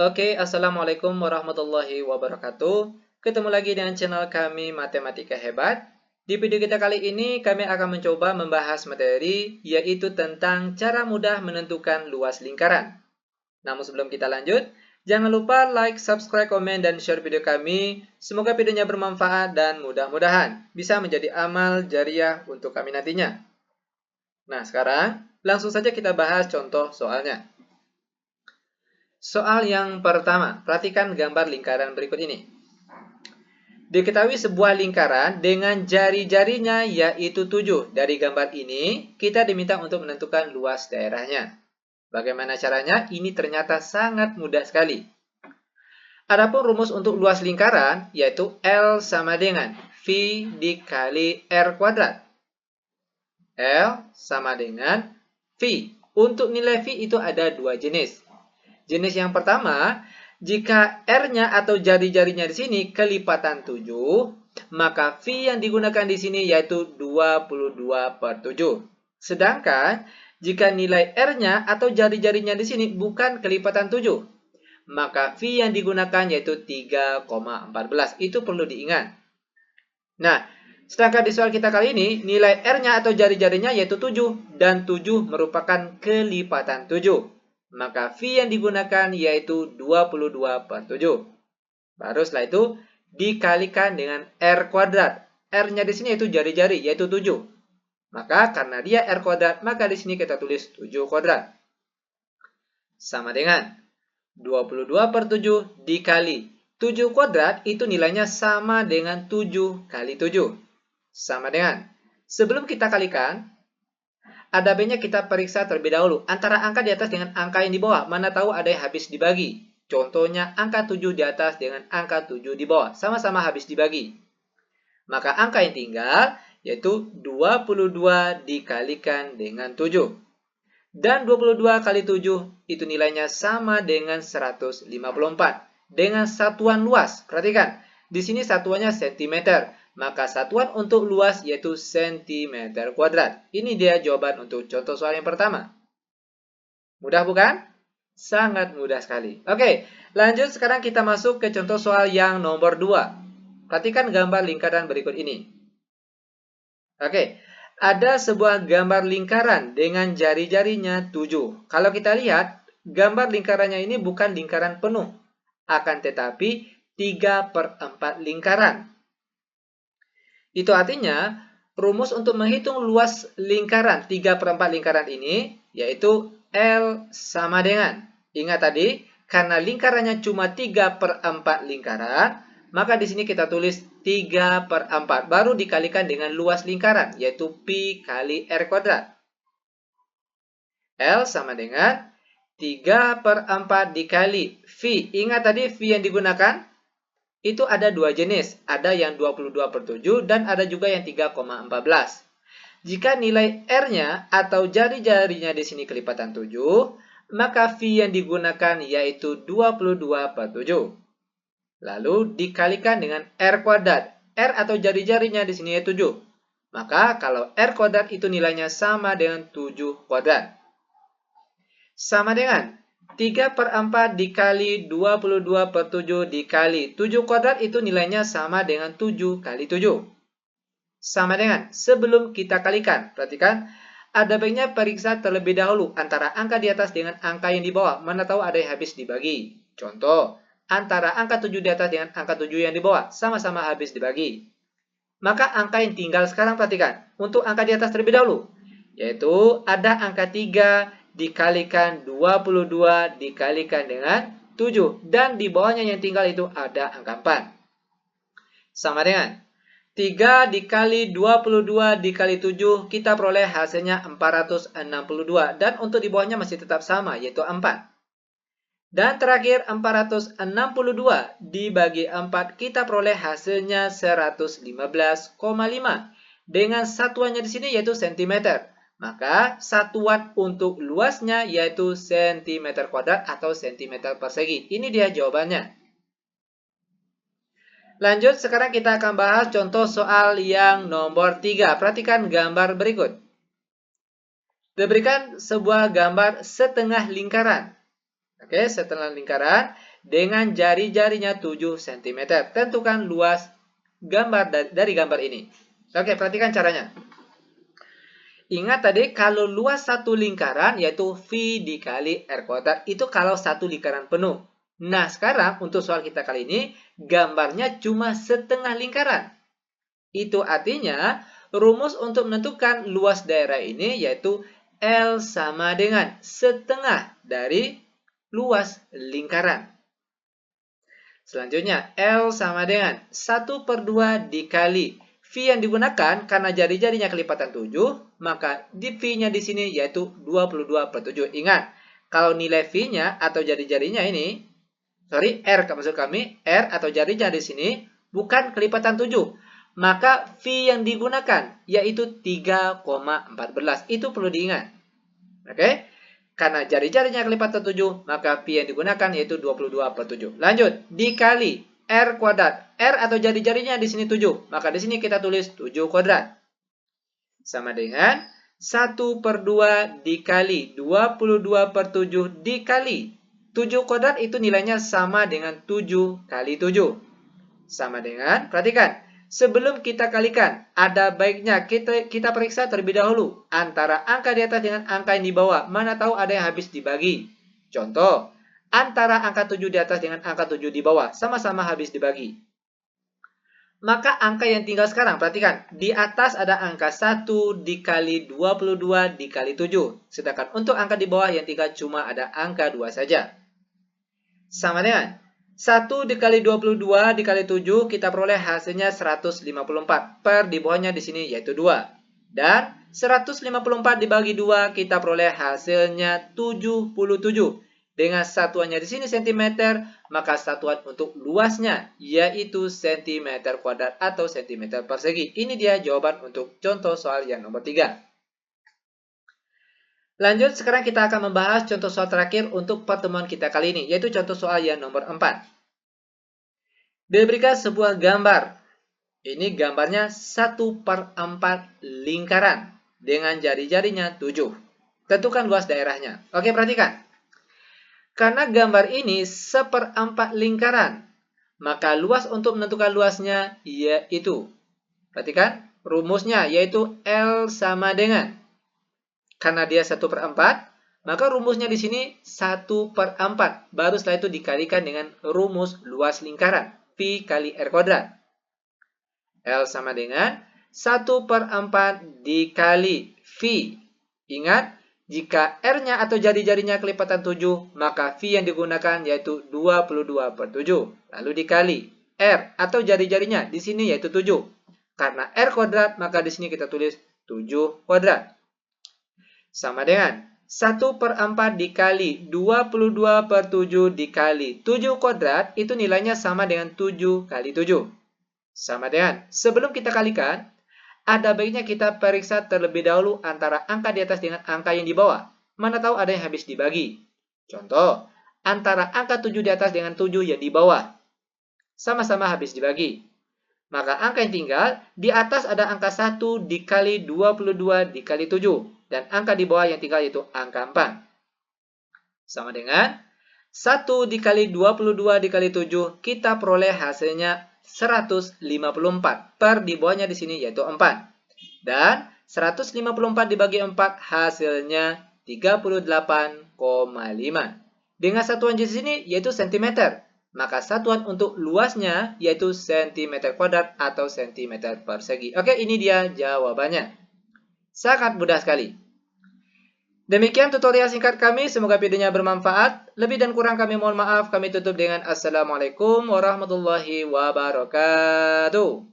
Oke, Assalamualaikum warahmatullahi wabarakatuh. Ketemu lagi dengan channel kami Matematika Hebat. Di video kita kali ini, kami akan mencoba membahas materi, yaitu tentang cara mudah menentukan luas lingkaran. Namun sebelum kita lanjut, jangan lupa like, subscribe, komen, dan share video kami. Semoga videonya bermanfaat dan mudah-mudahan bisa menjadi amal jariah untuk kami nantinya. Nah, sekarang langsung saja kita bahas contoh soalnya. Soal yang pertama, perhatikan gambar lingkaran berikut ini. Diketahui sebuah lingkaran dengan jari-jarinya yaitu 7. Dari gambar ini, kita diminta untuk menentukan luas daerahnya. Bagaimana caranya? Ini ternyata sangat mudah sekali. Adapun rumus untuk luas lingkaran, yaitu L sama dengan V dikali R kuadrat. L sama dengan V. Untuk nilai V itu ada dua jenis. Jenis yang pertama, jika R-nya atau jari-jarinya di sini kelipatan 7, maka V yang digunakan di sini yaitu 22/7. Sedangkan, jika nilai R-nya atau jari-jarinya di sini bukan kelipatan 7, maka V yang digunakan yaitu 3,14. Itu perlu diingat. Nah, sedangkan di soal kita kali ini, nilai R-nya atau jari-jarinya yaitu 7, dan 7 merupakan kelipatan 7. Maka V yang digunakan yaitu 22/7. Baru setelah itu dikalikan dengan R kuadrat. R-nya di sini yaitu jari-jari, yaitu 7. Maka karena dia R kuadrat, maka di sini kita tulis 7 kuadrat. Sama dengan 22/7 dikali 7 kuadrat, itu nilainya sama dengan 7 kali 7. Sama dengan, sebelum kita kalikan, ada baiknya kita periksa terlebih dahulu antara angka di atas dengan angka yang di bawah. Mana tahu ada yang habis dibagi. Contohnya angka 7 di atas dengan angka 7 di bawah. Sama-sama habis dibagi. Maka angka yang tinggal yaitu 22 dikalikan dengan 7. Dan 22 kali 7 itu nilainya sama dengan 154. Dengan satuan luas. Perhatikan, di sini satuannya cm. Maka satuan untuk luas yaitu cm kuadrat. Ini dia jawaban untuk contoh soal yang pertama. Mudah bukan? Sangat mudah sekali. Oke, lanjut sekarang kita masuk ke contoh soal yang nomor 2. Perhatikan gambar lingkaran berikut ini. Oke, ada sebuah gambar lingkaran dengan jari-jarinya 7. Kalau kita lihat, gambar lingkarannya ini bukan lingkaran penuh. Akan tetapi 3/4 lingkaran. Itu artinya, rumus untuk menghitung luas lingkaran 3/4 lingkaran ini, yaitu L sama dengan. Ingat tadi, karena lingkarannya cuma 3/4 lingkaran, maka di sini kita tulis 3/4. Baru dikalikan dengan luas lingkaran, yaitu Pi kali R kuadrat. L sama dengan 3/4 dikali V. Ingat tadi V yang digunakan? Itu ada dua jenis, ada yang 22/7 dan ada juga yang 3,14. Jika nilai R-nya atau jari-jarinya di sini kelipatan 7, maka V yang digunakan yaitu 22/7. Lalu dikalikan dengan R kuadrat. R atau jari-jarinya di sini yaitu 7. Maka kalau R kuadrat itu nilainya sama dengan 7 kuadrat. Sama dengan 3/4 dikali 22/7 dikali 7 kuadrat itu nilainya sama dengan 7 kali 7. Sama dengan, sebelum kita kalikan, perhatikan, ada baiknya periksa terlebih dahulu antara angka di atas dengan angka yang di bawah. Mana tahu ada yang habis dibagi. Contoh, antara angka 7 di atas dengan angka 7 yang di bawah, sama-sama habis dibagi. Maka angka yang tinggal sekarang perhatikan, untuk angka di atas terlebih dahulu, yaitu ada angka 3, dikalikan 22 dikalikan dengan 7. Dan di bawahnya yang tinggal itu ada angka 4. Sama dengan 3 dikali 22 dikali 7, kita peroleh hasilnya 462. Dan untuk di bawahnya masih tetap sama, yaitu 4. Dan terakhir 462 dibagi 4, kita peroleh hasilnya 115,5. Dengan satuannya di sini yaitu cm. Maka satuan untuk luasnya yaitu cm kuadrat atau cm persegi. Ini dia jawabannya. Lanjut, sekarang kita akan bahas contoh soal yang nomor 3. Perhatikan gambar berikut. Diberikan sebuah gambar setengah lingkaran. Oke, setengah lingkaran dengan jari-jarinya 7 cm. Tentukan luas gambar dari gambar ini. Oke, perhatikan caranya. Ingat tadi kalau luas satu lingkaran yaitu V dikali R kuadrat. Itu kalau satu lingkaran penuh. Nah, sekarang untuk soal kita kali ini, gambarnya cuma setengah lingkaran. Itu artinya, rumus untuk menentukan luas daerah ini yaitu L sama dengan setengah dari luas lingkaran. Selanjutnya, L sama dengan 1/2 dikali V yang digunakan karena jari-jarinya kelipatan 7, maka di V-nya di sini yaitu 22/7. Ingat, kalau nilai V-nya atau jari-jarinya ini, R maksud kami, R atau jarinya di sini bukan kelipatan 7. Maka V yang digunakan yaitu 3,14. Itu perlu diingat. Oke? Karena jari-jarinya kelipatan 7, maka V yang digunakan yaitu 22/7. Lanjut, dikali R kuadrat. R atau jari-jarinya di sini 7. Maka di sini kita tulis 7 kuadrat. Sama dengan 1/2 dikali 22/7 dikali 7 kuadrat itu nilainya sama dengan 7 kali 7. Sama dengan, perhatikan, sebelum kita kalikan, ada baiknya kita periksa terlebih dahulu antara angka di atas dengan angka yang di bawah. Mana tahu ada yang habis dibagi. Contoh, antara angka 7 di atas dengan angka 7 di bawah, sama-sama habis dibagi. Maka angka yang tinggal sekarang, perhatikan, di atas ada angka 1 dikali 22 dikali 7. Sedangkan untuk angka di bawah yang tinggal cuma ada angka 2 saja. Sama dengan 1 dikali 22 dikali 7, kita peroleh hasilnya 154. Per di bawahnya di sini yaitu 2. Dan 154 dibagi 2, kita peroleh hasilnya 77. Dengan satuannya di sini cm, maka satuan untuk luasnya yaitu cm kuadrat atau cm persegi. Ini dia jawaban untuk contoh soal yang nomor 3. Lanjut, sekarang kita akan membahas contoh soal terakhir untuk pertemuan kita kali ini, yaitu contoh soal yang nomor 4. Diberikan sebuah gambar. Ini gambarnya 1/4 lingkaran dengan jari-jarinya 7. Tentukan luas daerahnya. Oke, perhatikan. Karena gambar ini 1/4 lingkaran, maka luas untuk menentukan luasnya yaitu, perhatikan, rumusnya yaitu L sama dengan, karena dia 1/4, maka rumusnya di sini 1/4. Baru setelah itu dikalikan dengan rumus luas lingkaran, V kali R kuadrat. L sama dengan 1/4 dikali V. Ingat, jika R-nya atau jari-jarinya kelipatan 7, maka V yang digunakan yaitu 22/7. Lalu dikali R atau jari-jarinya di sini yaitu 7. Karena R kuadrat, maka di sini kita tulis 7 kuadrat. Sama dengan 1/4 dikali 22/7 dikali 7 kuadrat, itu nilainya sama dengan 7 kali 7. Sama dengan, sebelum kita kalikan, ada baiknya kita periksa terlebih dahulu antara angka di atas dengan angka yang di bawah. Mana tahu ada yang habis dibagi. Contoh, antara angka 7 di atas dengan 7 yang di bawah. Sama-sama habis dibagi. Maka angka yang tinggal, di atas ada angka 1 dikali 22 dikali 7. Dan angka di bawah yang tinggal yaitu angka 4. Sama dengan 1 dikali 22 dikali 7, kita peroleh hasilnya 154. Per di bawahnya di sini yaitu 4. Dan 154 dibagi 4 hasilnya 38,5. Dengan satuan di sini yaitu cm. Maka satuan untuk luasnya yaitu cm kuadrat atau cm persegi. Oke, ini dia jawabannya. Sangat mudah sekali. Demikian tutorial singkat kami, semoga videonya bermanfaat. Lebih dan kurang kami mohon maaf, kami tutup dengan Assalamualaikum warahmatullahi wabarakatuh.